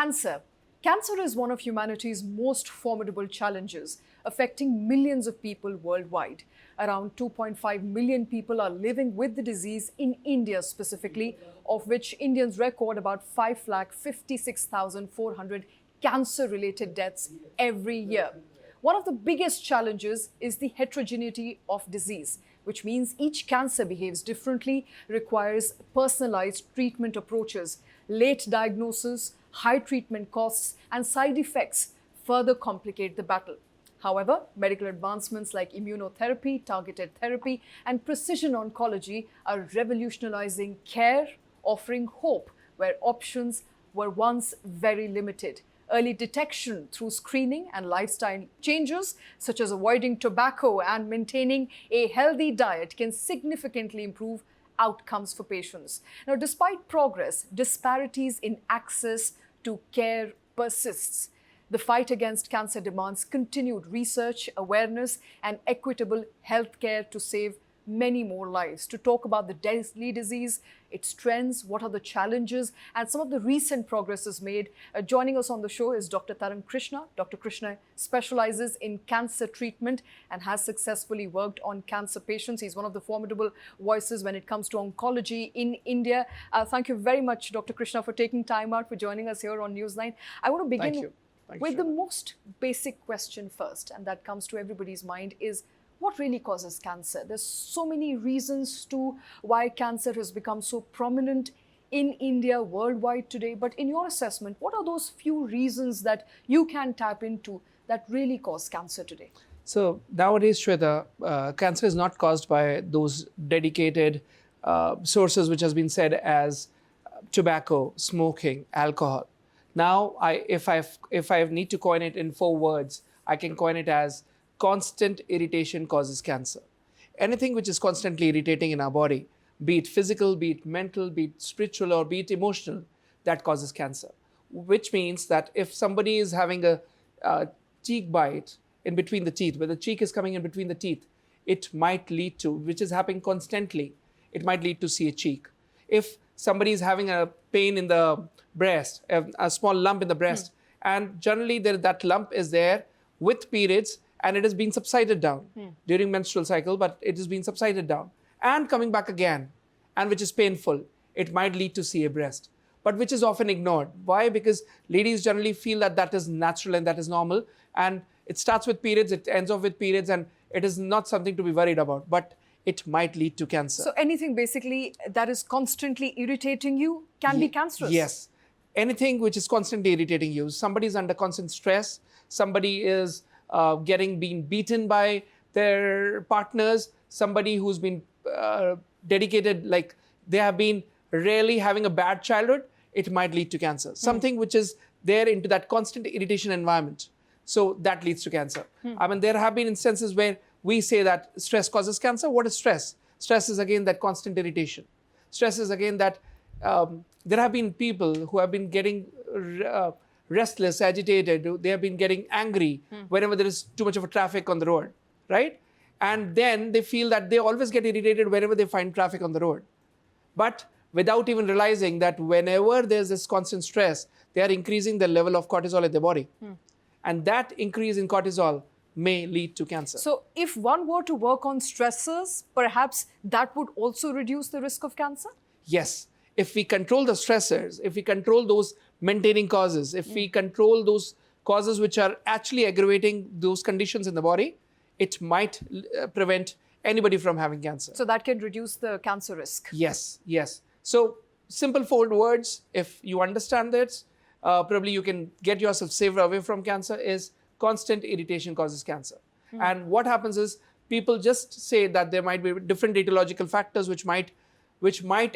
Cancer. Cancer is one of humanity's most formidable challenges, affecting millions of people worldwide. Around 2.5 million people are living with the disease in India specifically, of which Indians record about 5,56,400 cancer-related deaths every year. One of the biggest challenges is the heterogeneity of disease, which means each cancer behaves differently, requires personalized treatment approaches. Late diagnosis, high treatment costs, and side effects further complicate the battle. However, medical advancements like immunotherapy, targeted therapy, and precision oncology are revolutionizing care, offering hope where options were once very limited. Early detection through screening and lifestyle changes, such as avoiding tobacco and maintaining a healthy diet, can significantly improve outcomes for patients. Now, despite progress, disparities in access to care persists. The fight against cancer demands continued research, awareness, and equitable healthcare to save many more lives. To talk about the deadly disease, its trends, what are the challenges, and some of the recent progresses made, joining us on the show is Dr. Tarang Krishna. Dr. Krishna specializes in cancer treatment and has successfully worked on cancer patients. He's one of the formidable voices when it comes to oncology in India. Thank you very much, Dr. Krishna, for taking time out for joining us here on News9. I want to begin with the most basic question first, and that comes to everybody's mind, is what really causes cancer? There's so many reasons to why cancer has become so prominent in India, worldwide today. But in your assessment, what are those few reasons that you can tap into that really cause cancer today? So nowadays, Shweta, cancer is not caused by those dedicated sources which has been said as tobacco, smoking, alcohol. Now, if I need to coin it in 4 words, I can coin it as constant irritation causes cancer. Anything which is constantly irritating in our body, be it physical, be it mental, be it spiritual, or be it emotional, that causes cancer. Which means that if somebody is having a cheek bite in between the teeth, where the cheek is coming in between the teeth, it might lead to, which is happening constantly, it might lead to see a cheek. If somebody is having a pain in the breast, a small lump in the breast, and generally that lump is there with periods, and it has been subsided down during menstrual cycle, but it has been subsided down and coming back again, and which is painful, it might lead to see a breast, but which is often ignored. Why? Because ladies generally feel that that is natural and that is normal, and it starts with periods, it ends off with periods, and it is not something to be worried about, but it might lead to cancer. So anything basically that is constantly irritating you can be cancerous? Yes. Anything which is constantly irritating you. Somebody is under constant stress, somebody is being beaten by their partners, somebody who's been dedicated, like they have been rarely having a bad childhood, it might lead to cancer. Something which is there into that constant irritation environment. So that leads to cancer. I mean, there have been instances where we say that stress causes cancer. What is stress? Stress is again that constant irritation. Stress is again that there have been people who have been getting restless, agitated, they have been getting angry whenever there is too much of a traffic on the road, right? And then they feel that they always get irritated whenever they find traffic on the road. But without even realizing that whenever there's this constant stress, they are increasing the level of cortisol in their body. And that increase in cortisol may lead to cancer. So if one were to work on stressors, perhaps that would also reduce the risk of cancer? Yes. If we control the stressors, if we control those maintaining causes, if we control those causes which are actually aggravating those conditions in the body, it might prevent anybody from having cancer. So that can reduce the cancer risk? Yes, yes. So simple 4 words, if you understand this, probably you can get yourself safer away from cancer, is constant irritation causes cancer. And what happens is people just say that there might be different etiological factors which might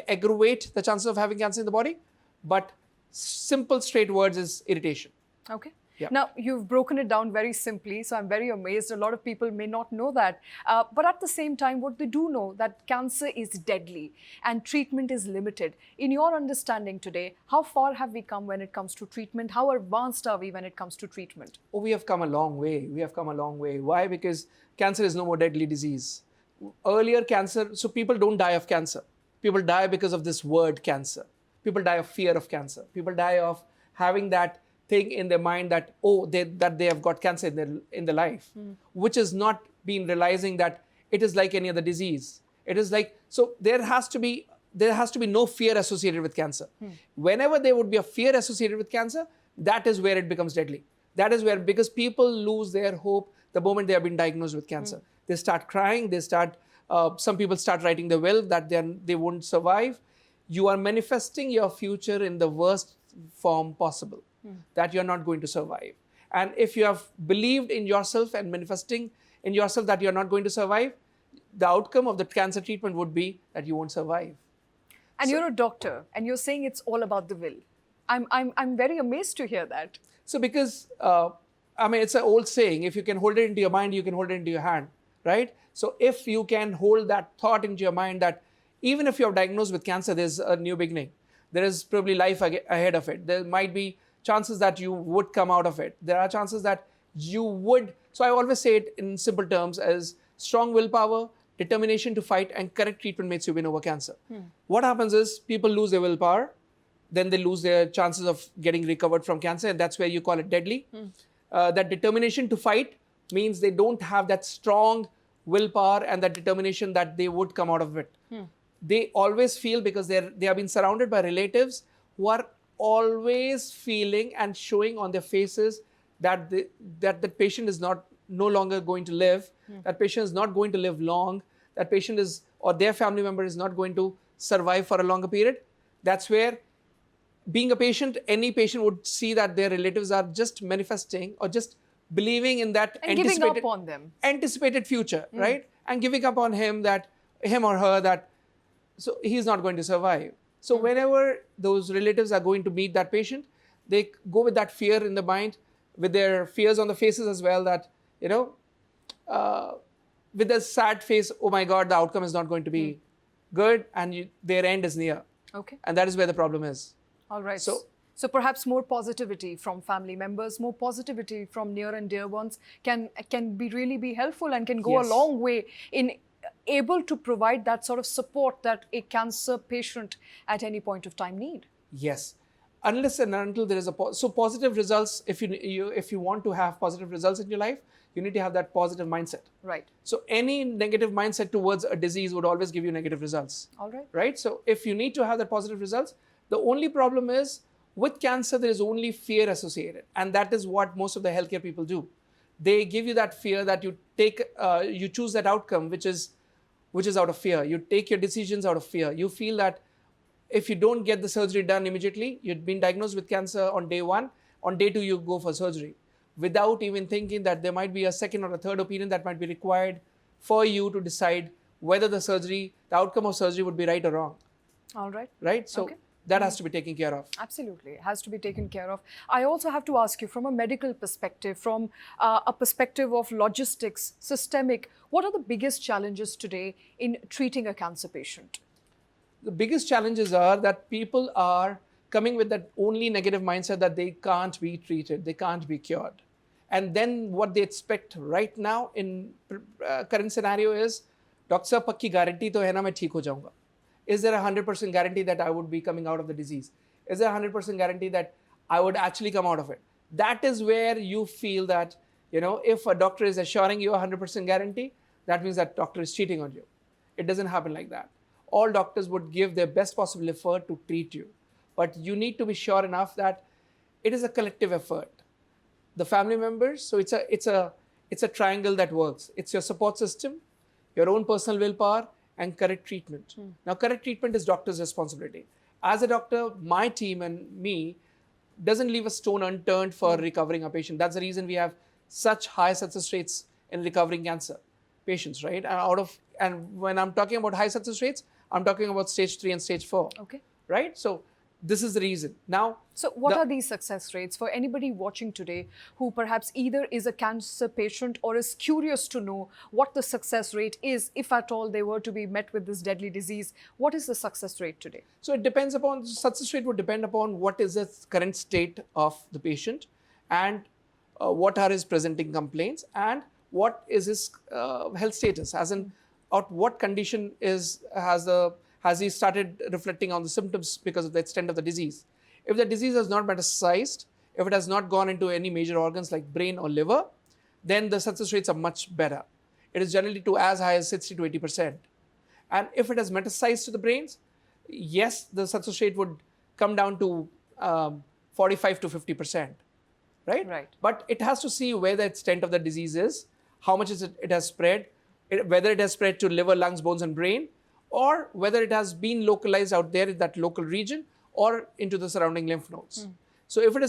aggravate the chances of having cancer in the body, but simple straight words is irritation. Okay. Yeah. Now, you've broken it down very simply, so I'm very amazed. A lot of people may not know that. But at the same time, what they do know, that cancer is deadly and treatment is limited. In your understanding today, how far have we come when it comes to treatment? How advanced are we when it comes to treatment? Oh, we have come a long way. We have come a long way. Why? Because cancer is no more deadly disease. Earlier, cancer, so people don't die of cancer. People die because of this word cancer. People die of fear of cancer. People die of having that thing in their mind that, oh, that they have got cancer in their life, which is not been realizing that it is like any other disease. It is like, so there has to be no fear associated with cancer. Whenever there would be a fear associated with cancer, that is where it becomes deadly. That is where, because people lose their hope the moment they have been diagnosed with cancer. They start crying, some people start writing the will that they won't survive. You are manifesting your future in the worst form possible, that you're not going to survive. And if you have believed in yourself and manifesting in yourself that you're not going to survive, the outcome of the cancer treatment would be that you won't survive. And you're a doctor, and you're saying it's all about the will. I'm very amazed to hear that. So because, it's an old saying, if you can hold it into your mind, you can hold it into your hand, right? So if you can hold that thought into your mind that even if you're diagnosed with cancer, there's a new beginning. There is probably life ahead of it. There might be chances that you would come out of it. There are chances that you would. So I always say it in simple terms as strong willpower, determination to fight, and correct treatment makes you win over cancer. What happens is people lose their willpower, then they lose their chances of getting recovered from cancer, and that's where you call it deadly. That determination to fight means they don't have that strong willpower and that determination that they would come out of it. They always feel, because they have been surrounded by relatives who are always feeling and showing on their faces that the patient is no longer going to live, that patient is not going to live long, that patient is, or their family member is not going to survive for a longer period. That's where, being a patient, any patient would see that their relatives are just manifesting or just believing in that and giving up on them. Anticipated future, right? And giving up on him or her that, so he's not going to survive. So whenever those relatives are going to meet that patient, they go with that fear in the mind, with their fears on the faces as well, that, with a sad face, oh my God, the outcome is not going to be good, and their end is near. Okay. And that is where the problem is. All right. So perhaps more positivity from family members, more positivity from near and dear ones can really be helpful and can go a long way in able to provide that sort of support that a cancer patient at any point of time need. Yes. Unless and until there is so positive results, if you want to have positive results in your life, you need to have that positive mindset. Right. So any negative mindset towards a disease would always give you negative results. All right. Right? So if you need to have that positive results, the only problem is with cancer, there is only fear associated. And that is what most of the healthcare people do. They give you that fear that you choose that outcome, which is out of fear. You take your decisions out of fear. You feel that if you don't get the surgery done immediately, you've been diagnosed with cancer on day 1, on day 2 you go for surgery, without even thinking that there might be a second or a third opinion that might be required for you to decide whether the outcome of surgery would be right or wrong. All right. Right? So that has to be taken care of. Absolutely. It has to be taken care of. I also have to ask you, from a medical perspective, from a perspective of logistics, systemic, what are the biggest challenges today in treating a cancer patient? The biggest challenges are that people are coming with that only negative mindset that they can't be treated, they can't be cured. And then what they expect right now in current scenario is, Doctor Sahab, pakki guarantee to hai na, main theek ho jaunga. Is there a 100% guarantee that I would be coming out of the disease? Is there a 100% guarantee that I would actually come out of it? That is where you feel that, if a doctor is assuring you a 100% guarantee, that means that doctor is cheating on you. It doesn't happen like that. All doctors would give their best possible effort to treat you. But you need to be sure enough that it is a collective effort. The family members, so it's a triangle that works. It's your support system, your own personal willpower, and correct treatment. Now, correct treatment is doctor's responsibility. As a doctor, my team and me doesn't leave a stone unturned for recovering a patient. That's the reason we have such high success rates in recovering cancer patients, right? And when I'm talking about high success rates, I'm talking about stage 3 and stage 4. Okay. Right? So this is the reason. Now, so what are these success rates for anybody watching today who perhaps either is a cancer patient or is curious to know what the success rate is, if at all they were to be met with this deadly disease? What is the success rate today? So it depends upon, success rate would depend upon what is the current state of the patient, and what are his presenting complaints, and what is his health status, as in at what condition has he started reflecting on the symptoms because of the extent of the disease. If the disease has not metastasized, if it has not gone into any major organs like brain or liver, then the success rates are much better. It is generally to as high as 60 to 80%. And if it has metastasized to the brains, yes, the success rate would come down to 45 to 50%, right? Right. But it has to see where the extent of the disease is, how much is it has spread, whether it has spread to liver, lungs, bones, and brain, or whether it has been localized out there in that local region or into the surrounding lymph nodes. So if it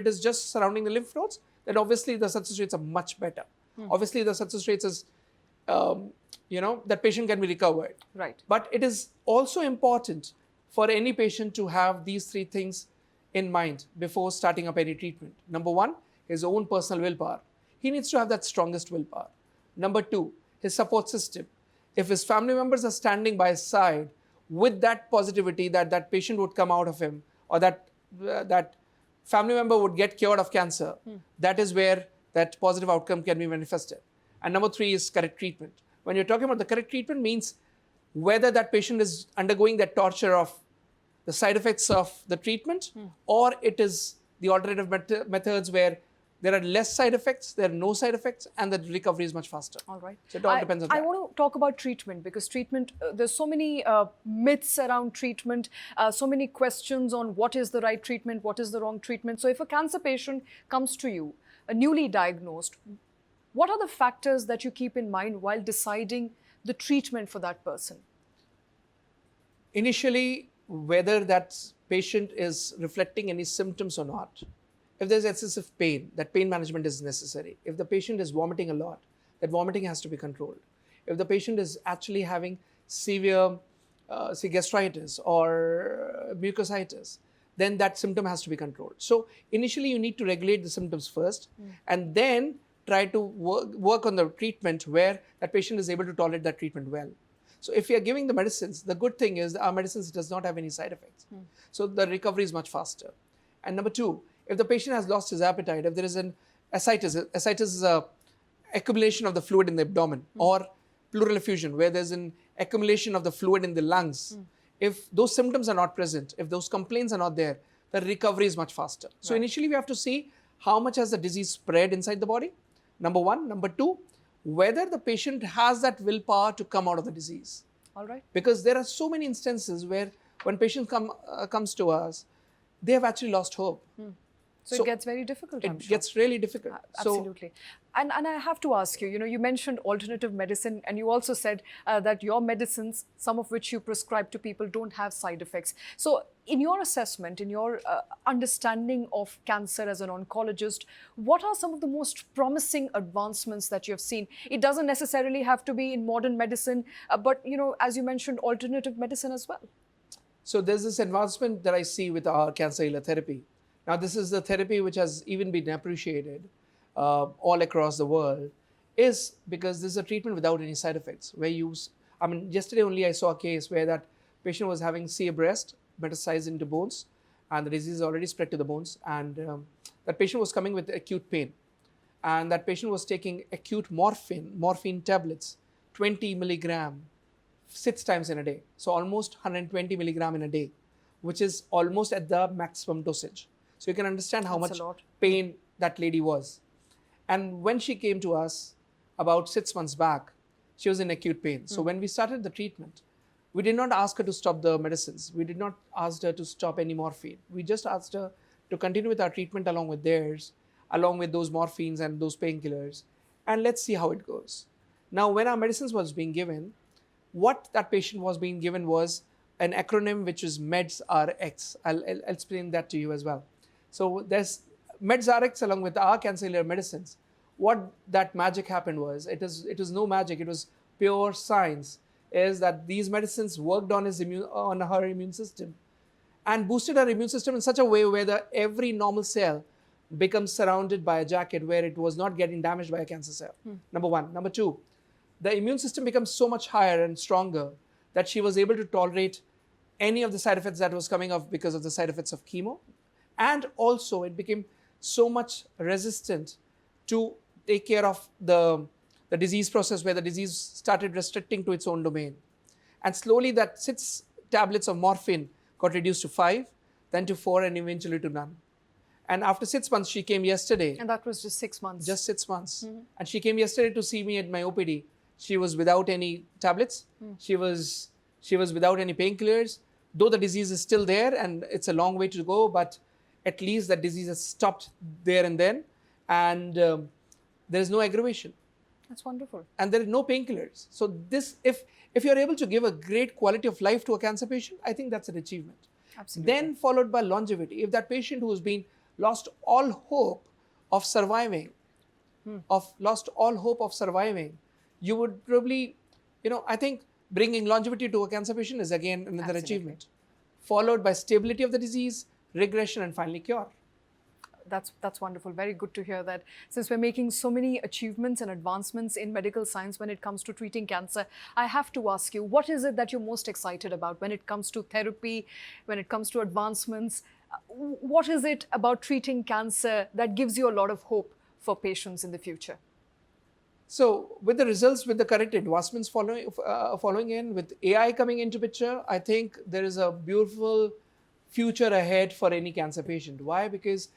is just surrounding the lymph nodes, then obviously the success rates are much better. Obviously the success rates is, that patient can be recovered. Right. But it is also important for any patient to have these three things in mind before starting up any treatment. Number one, his own personal willpower. He needs to have that strongest willpower. Number two, his support system. If his family members are standing by his side with that positivity that that patient would come out of him, or that family member would get cured of cancer, that is where that positive outcome can be manifested. And number three is correct treatment. When you're talking about the correct treatment, means whether that patient is undergoing that torture of the side effects of the treatment, or it is the alternative methods where there are less side effects, there are no side effects, and the recovery is much faster. All right. So it all depends on that. I want to talk about treatment, because treatment, there's so many myths around treatment, so many questions on what is the right treatment, what is the wrong treatment. So if a cancer patient comes to you, newly diagnosed, what are the factors that you keep in mind while deciding the treatment for that person? Initially, whether that patient is reflecting any symptoms or not. If there's excessive pain, that pain management is necessary. If the patient is vomiting a lot, that vomiting has to be controlled. If the patient is actually having severe gastritis or mucositis, then that symptom has to be controlled. So initially you need to regulate the symptoms first, and then try to work on the treatment where that patient is able to tolerate that treatment well. So if we are giving the medicines, the good thing is our medicines does not have any side effects. So the recovery is much faster. And number two, if the patient has lost his appetite, if there is an ascites is a accumulation of the fluid in the abdomen, or pleural effusion, where there's an accumulation of the fluid in the lungs. If those symptoms are not present, if those complaints are not there, the recovery is much faster. So initially we have to see how much has the disease spread inside the body, number one. Number two, whether the patient has that willpower to come out of the disease. All right. Because there are so many instances where when patient comes to us, they have actually lost hope. So it gets very difficult, I'm It sure. gets really difficult. Absolutely. And I have to ask you, you mentioned alternative medicine, and you also said that your medicines, some of which you prescribe to people, don't have side effects. So in your assessment, in your understanding of cancer as an oncologist, what are some of the most promising advancements that you have seen? It doesn't necessarily have to be in modern medicine, but, as you mentioned, alternative medicine as well. So there's this advancement that I see with our cancer healer therapy. Now, this is the therapy which has even been appreciated all across the world, is because this is a treatment without any side effects. Yesterday only I saw a case where that patient was having a breast metastasized into bones, and the disease already spread to the bones, and that patient was coming with acute pain, and that patient was taking acute morphine tablets, 20 milligram, 6 times in a day. So almost 120 milligram in a day, which is almost at the maximum dosage. So you can understand how much pain that lady was. And when she came to us about 6 months back, she was in acute pain. So when we started the treatment, we did not ask her to stop the medicines. We did not ask her to stop any morphine. We just asked her to continue with our treatment along with theirs, along with those morphines and those painkillers, and let's see how it goes. Now, when our medicines was being given, what that patient was being given was an acronym which is MEDS-RX. I'll explain that to you as well. So there's MEDS-RX along with our cancer healer medicines. What that magic happened was, it was no magic, it was pure science, is that these medicines worked on her immune system and boosted her immune system in such a way where every normal cell becomes surrounded by a jacket where it was not getting damaged by a cancer cell. Number one. Number two, the immune system becomes so much higher and stronger that she was able to tolerate any of the side effects that was coming up because of the side effects of chemo. And also it became so much resistant to take care of the disease process, where the disease started restricting to its own domain. And slowly that 6 tablets of morphine got reduced to 5. then to 4, and eventually to none. And after 6 months, she came yesterday. And that was just 6 months. Just 6 months. And she came yesterday to see me at my OPD. She was without any tablets. She was without any painkillers. Though the disease is still there and it's a long way to go, but at least that disease has stopped there and then. And there is no aggravation. That's wonderful. And there are no painkillers. So this, if you're able to give a great quality of life to a cancer patient, I think that's an achievement. Absolutely. Then followed by longevity. If that patient who has been lost all hope of surviving, you would probably, I think bringing longevity to a cancer patient is again another achievement, followed by stability of the disease, regression, and finally cure. That's wonderful. Very good to hear that. Since we're making so many achievements and advancements in medical science when it comes to treating cancer, I have to ask you, what is it that you're most excited about when it comes to therapy, when it comes to advancements? What is it about treating cancer that gives you a lot of hope for patients in the future? So with the results, with the correct advancements following in, with AI coming into picture, I think there is a beautiful future ahead for any cancer patient. Why? Because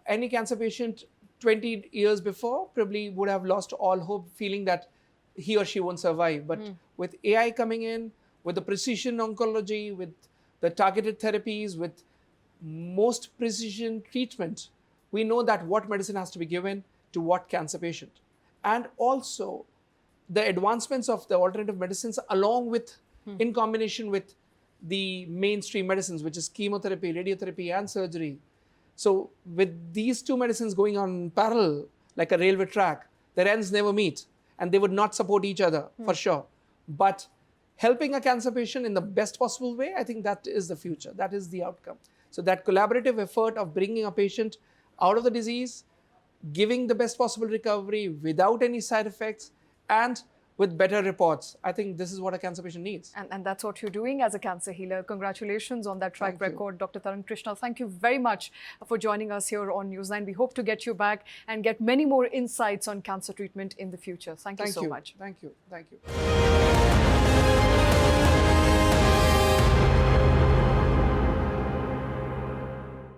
any cancer patient 20 years before probably would have lost all hope, feeling that he or she won't survive. But with AI coming in, with the precision oncology, with the targeted therapies, with most precision treatment, we know that what medicine has to be given to what cancer patient. And also the advancements of the alternative medicines along with, in combination with the mainstream medicines, which is chemotherapy, radiotherapy, and surgery. So with these two medicines going on parallel, like a railway track, their ends never meet and they would not support each other for sure. But helping a cancer patient in the best possible way, I think that is the future. That is the outcome. So that collaborative effort of bringing a patient out of the disease, giving the best possible recovery without any side effects and with better reports. I think this is what a cancer patient needs. And that's what you're doing as a cancer healer. Congratulations on that track record, Dr. Tarang Krishna. Thank you very much for joining us here on News9. We hope to get you back and get many more insights on cancer treatment in the future. Thank you so much. Thank you.